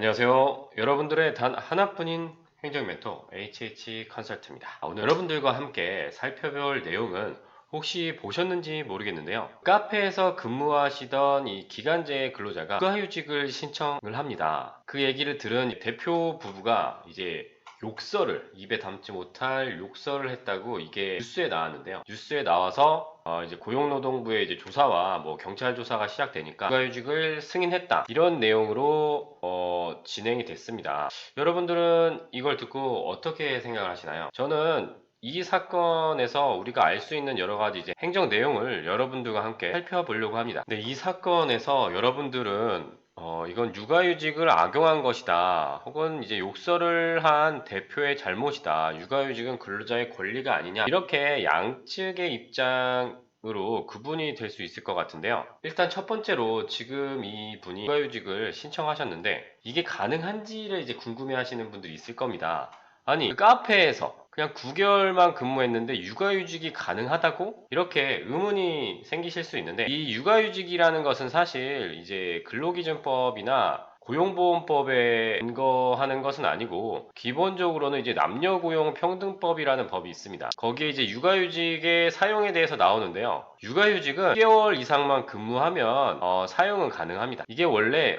안녕하세요. 여러분들의 단 하나뿐인 행정 멘토 HH 컨설트입니다. 오늘 여러분들과 함께 살펴볼 내용은 혹시 보셨는지 모르겠는데요. 카페에서 근무하시던 이 기간제 근로자가 육아휴직을 신청을 합니다. 그 얘기를 들은 대표 부부가 이제 욕설을 입에 담지 못할 욕설을 했다고 이게 뉴스에 나왔는데요. 뉴스에 나와서 이제 고용노동부의 이제 조사와 뭐 경찰 조사가 시작되니까 육아휴직을 승인했다 이런 내용으로 진행이 됐습니다. 여러분들은 이걸 듣고 어떻게 생각을 하시나요? 저는 이 사건에서 우리가 알 수 있는 여러 가지 이제 행정 내용을 여러분들과 함께 살펴보려고 합니다. 근데 이 사건에서 여러분들은 이건 육아휴직을 악용한 것이다. 혹은 이제 욕설을 한 대표의 잘못이다. 육아휴직은 근로자의 권리가 아니냐. 이렇게 양측의 입장으로 구분이 될 수 있을 것 같은데요. 일단 첫 번째로 지금 이 분이 육아휴직을 신청하셨는데 이게 가능한지를 이제 궁금해 하시는 분들이 있을 겁니다. 아니, 그 카페에서 그냥 9개월만 근무했는데 육아휴직이 가능하다고? 이렇게 의문이 생기실 수 있는데 이 육아휴직이라는 것은 사실 이제 근로기준법이나 고용보험법에 근거하는 것은 아니고 기본적으로는 이제 남녀고용평등법이라는 법이 있습니다. 거기에 이제 육아휴직의 사용에 대해서 나오는데요. 육아휴직은 6개월 이상만 근무하면 사용은 가능합니다. 이게 원래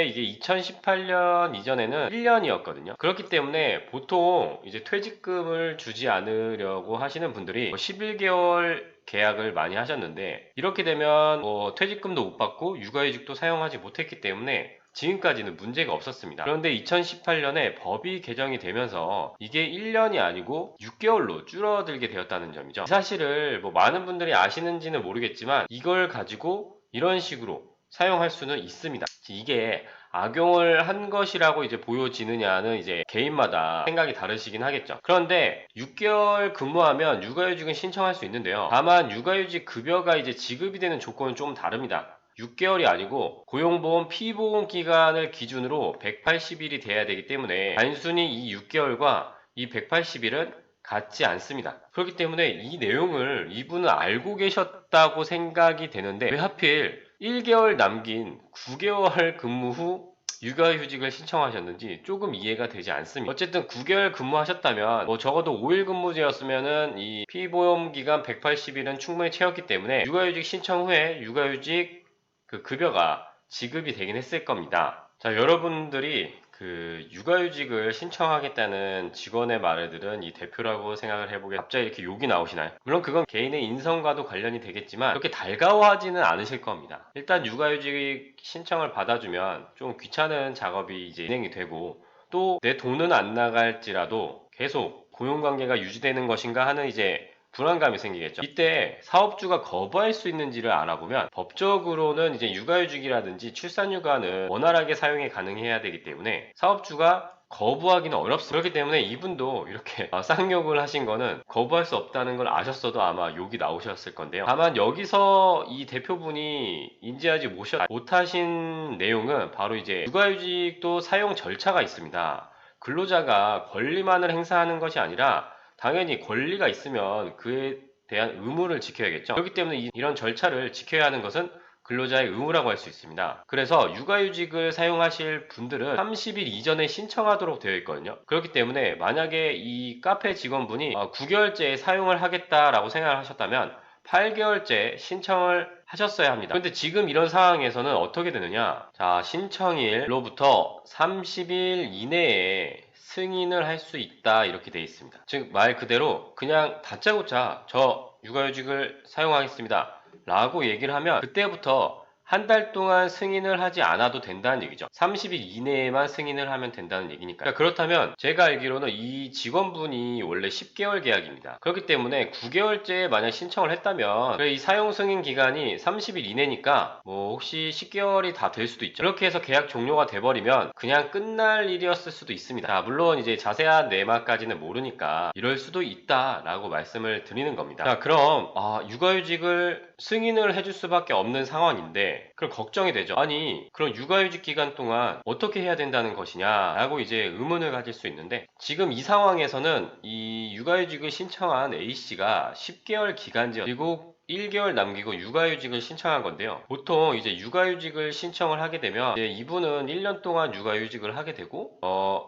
이게 2018년 이전에는 1년이었거든요. 그렇기 때문에 보통 이제 퇴직금을 주지 않으려고 하시는 분들이 11개월 계약을 많이 하셨는데 이렇게 되면 퇴직금도 못 받고 육아휴직도 사용하지 못했기 때문에 지금까지는 문제가 없었습니다. 그런데 2018년에 법이 개정이 되면서 이게 1년이 아니고 6개월로 줄어들게 되었다는 점이죠. 이 사실을 뭐 많은 분들이 아시는지는 모르겠지만 이걸 가지고 이런 식으로 사용할 수는 있습니다. 이게 악용을 한 것이라고 이제 보여지느냐는 이제 개인마다 생각이 다르시긴 하겠죠. 그런데 6개월 근무하면 육아휴직은 신청할 수 있는데요. 다만 육아휴직 급여가 이제 지급이 되는 조건은 좀 다릅니다. 6개월이 아니고 고용보험 피보험 기간을 기준으로 180일이 돼야 되기 때문에 단순히 이 6개월과 이 180일은 같지 않습니다. 그렇기 때문에 이 내용을 이분은 알고 계셨다고 생각이 되는데 왜 하필 1개월 남긴 9개월 근무 후 육아휴직을 신청하셨는지 조금 이해가 되지 않습니다. 어쨌든 9개월 근무하셨다면 적어도 5일 근무제였으면은 이 피보험 기간 180일은 충분히 채웠기 때문에 육아휴직 신청 후에 육아휴직 그 급여가 지급이 되긴 했을 겁니다. 자, 여러분들이 그 육아휴직을 신청하겠다는 직원의 말을 들은 이 대표라고 생각을 해보게 갑자기 이렇게 욕이 나오시나요? 물론 그건 개인의 인성과도 관련이 되겠지만 그렇게 달가워하지는 않으실 겁니다. 일단 육아휴직 신청을 받아주면 좀 귀찮은 작업이 이제 진행이 되고 또 내 돈은 안 나갈지라도 계속 고용관계가 유지되는 것인가 하는 이제 불안감이 생기겠죠. 이때 사업주가 거부할 수 있는지를 알아보면 법적으로는 이제 육아휴직이라든지 출산휴가는 원활하게 사용이 가능해야 되기 때문에 사업주가 거부하기는 어렵습니다. 그렇기 때문에 이분도 이렇게 쌍욕을 하신 거는 거부할 수 없다는 걸 아셨어도 아마 욕이 나오셨을 건데요. 다만 여기서 이 대표분이 인지하지 못하신 내용은 바로 이제 육아휴직도 사용 절차가 있습니다. 근로자가 권리만을 행사하는 것이 아니라 당연히 권리가 있으면 그에 대한 의무를 지켜야겠죠. 그렇기 때문에 이런 절차를 지켜야 하는 것은 근로자의 의무라고 할 수 있습니다. 그래서 육아휴직을 사용하실 분들은 30일 이전에 신청하도록 되어 있거든요. 그렇기 때문에 만약에 이 카페 직원분이 9개월째 사용을 하겠다라고 생각을 하셨다면 8개월째 신청을 하셨어야 합니다. 그런데 지금 이런 상황에서는 어떻게 되느냐? 자, 신청일로부터 30일 이내에 승인을 할 수 있다 이렇게 되어 있습니다. 즉 말 그대로 그냥 다짜고짜 저 육아휴직을 사용하겠습니다 라고 얘기를 하면 그때부터 한 달 동안 승인을 하지 않아도 된다는 얘기죠. 30일 이내에만 승인을 하면 된다는 얘기니까요. 그러니까 그렇다면 제가 알기로는 이 직원분이 원래 10개월 계약입니다. 그렇기 때문에 9개월째 만약 신청을 했다면 이 사용 승인 기간이 30일 이내니까 뭐 혹시 10개월이 다 될 수도 있죠. 그렇게 해서 계약 종료가 돼버리면 그냥 끝날 일이었을 수도 있습니다. 자, 물론 이제 자세한 내막까지는 모르니까 이럴 수도 있다라고 말씀을 드리는 겁니다. 자, 그럼 육아휴직을 승인을 해줄 수밖에 없는 상황인데 그럼 걱정이 되죠. 아니 그럼 육아휴직 기간 동안 어떻게 해야 된다는 것이냐 라고 이제 의문을 가질 수 있는데 지금 이 상황에서는 이 육아휴직을 신청한 A씨가 10개월 기간제 그리고 1개월 남기고 육아휴직을 신청한 건데요. 보통 이제 육아휴직을 신청을 하게 되면 이제 이분은 1년 동안 육아휴직을 하게 되고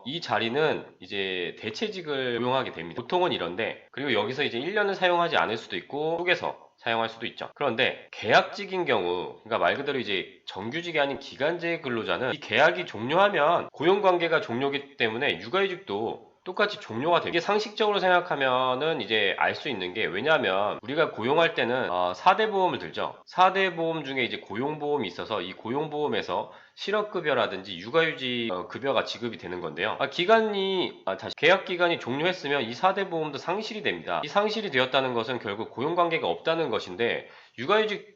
이 자리는 이제 대체직을 고용하게 됩니다. 보통은 이런데, 그리고 여기서 이제 1년을 사용하지 않을 수도 있고 쪼개서 사용할 수도 있죠. 그런데 계약직인 경우, 그러니까 말 그대로 이제 정규직이 아닌 기간제 근로자는 이 계약이 종료하면 고용관계가 종료기 때문에 육아휴직도 똑같이 종료가 돼요. 이게 상식적으로 생각하면은 이제 알 수 있는 게, 왜냐하면 우리가 고용할 때는 4대 보험을 들죠. 4대 보험 중에 이제 고용보험이 있어서 이 고용보험에서 실업급여라든지 육아휴직 급여가 지급이 되는 건데요. 다시 계약 기간이 종료했으면 이 4대 보험도 상실이 됩니다. 이 상실이 되었다는 것은 결국 고용관계가 없다는 것인데, 육아휴직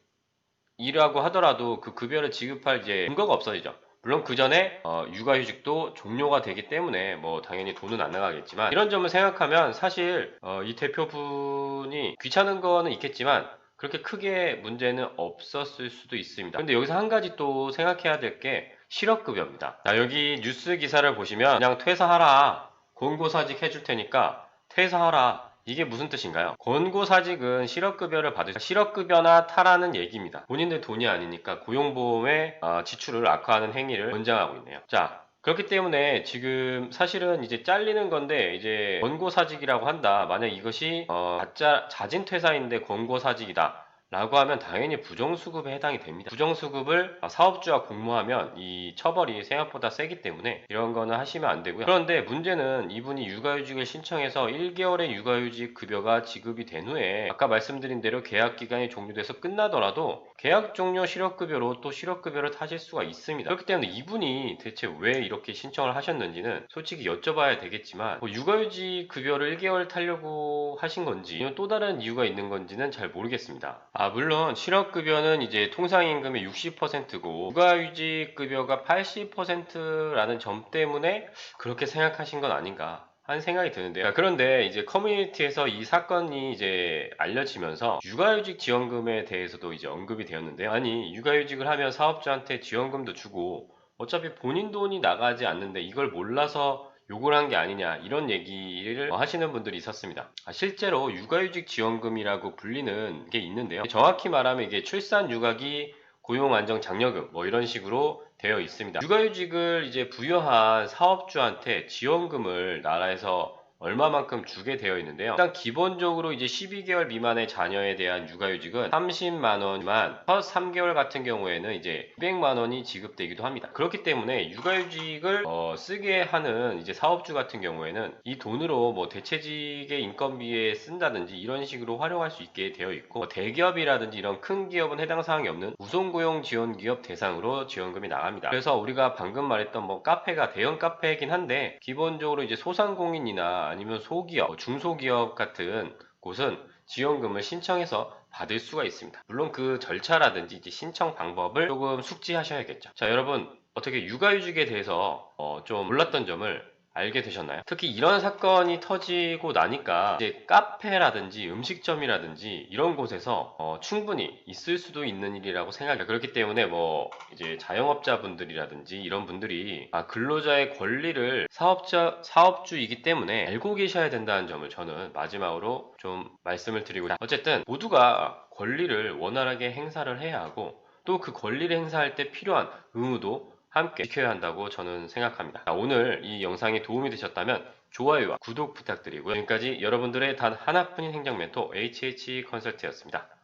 이라고 하더라도 그 급여를 지급할 이제 근거가 없어지죠. 물론 그 전에 육아휴직도 종료가 되기 때문에 뭐 당연히 돈은 안 나가겠지만, 이런 점을 생각하면 사실 이 대표분이 귀찮은 거는 있겠지만 그렇게 크게 문제는 없었을 수도 있습니다. 근데 여기서 한 가지 또 생각해야 될 게 실업급여입니다. 자, 여기 뉴스 기사를 보시면 그냥 퇴사하라, 권고사직 해줄 테니까 퇴사하라, 이게 무슨 뜻인가요? 권고사직은 실업급여를 받으 실업급여나 타라는 얘기입니다. 본인들 돈이 아니니까 고용보험의 지출을 악화하는 행위를 권장하고 있네요. 자, 그렇기 때문에 지금 사실은 이제 잘리는 건데, 이제 권고사직이라고 한다. 만약 이것이 가짜 자진 퇴사인데 권고사직이다 라고 하면 당연히 부정수급에 해당이 됩니다. 부정수급을 사업주와 공모하면 이 처벌이 생각보다 세기 때문에 이런 거는 하시면 안 되고요. 그런데 문제는 이분이 육아휴직을 신청해서 1개월의 육아휴직 급여가 지급이 된 후에 아까 말씀드린 대로 계약 기간이 종료돼서 끝나더라도 계약 종료 실업급여로 또 실업급여를 타실 수가 있습니다. 그렇기 때문에 이분이 대체 왜 이렇게 신청을 하셨는지는 솔직히 여쭤봐야 되겠지만, 뭐 육아휴직 급여를 1개월 타려고 하신 건지 아니면 또 다른 이유가 있는 건지는 잘 모르겠습니다. 물론 실업급여는 이제 통상임금의 60%고 육아휴직급여가 80%라는 점 때문에 그렇게 생각하신 건 아닌가 하는 생각이 드는데요. 그런데 이제 커뮤니티에서 이 사건이 이제 알려지면서 육아휴직 지원금에 대해서도 이제 언급이 되었는데요. 아니, 육아휴직을 하면 사업주한테 지원금도 주고 어차피 본인 돈이 나가지 않는데 이걸 몰라서 욕을 한 게 아니냐, 이런 얘기를 하시는 분들이 있었습니다. 실제로 육아휴직 지원금이라고 불리는 게 있는데요. 정확히 말하면 이게 출산육아기 고용안정장려금 뭐 이런 식으로 되어 있습니다. 육아휴직을 이제 부여한 사업주한테 지원금을 나라에서 얼마만큼 주게 되어 있는데요. 일단 기본적으로 이제 12개월 미만의 자녀에 대한 육아휴직은 30만 원만, 첫 3개월 같은 경우에는 이제 200만 원이 지급되기도 합니다. 그렇기 때문에 육아휴직을 쓰게 하는 이제 사업주 같은 경우에는 이 돈으로 뭐 대체직의 인건비에 쓴다든지 이런 식으로 활용할 수 있게 되어 있고, 대기업이라든지 이런 큰 기업은 해당 사항이 없는 우선고용 지원 기업 대상으로 지원금이 나갑니다. 그래서 우리가 방금 말했던 뭐 카페가 대형 카페이긴 한데, 기본적으로 이제 소상공인이나 아니면 소기업, 중소기업 같은 곳은 지원금을 신청해서 받을 수가 있습니다. 물론 그 절차라든지 이제 신청 방법을 조금 숙지하셔야겠죠. 자, 여러분 어떻게 육아휴직에 대해서 좀 몰랐던 점을 알게 되셨나요? 특히 이런 사건이 터지고 나니까 이제 카페라든지 음식점이라든지 이런 곳에서 충분히 있을 수도 있는 일이라고 생각해요. 그렇기 때문에 뭐 이제 자영업자분들이라든지 이런 분들이 근로자의 권리를 사업주이기 때문에 알고 계셔야 된다는 점을 저는 마지막으로 좀 말씀을 드리고, 어쨌든 모두가 권리를 원활하게 행사를 해야 하고, 또 그 권리를 행사할 때 필요한 의무도 함께 지켜야 한다고 저는 생각합니다. 오늘 이 영상이 도움이 되셨다면 좋아요와 구독 부탁드리고요. 지금까지 여러분들의 단 하나뿐인 행정 멘토 HH 컨설트였습니다.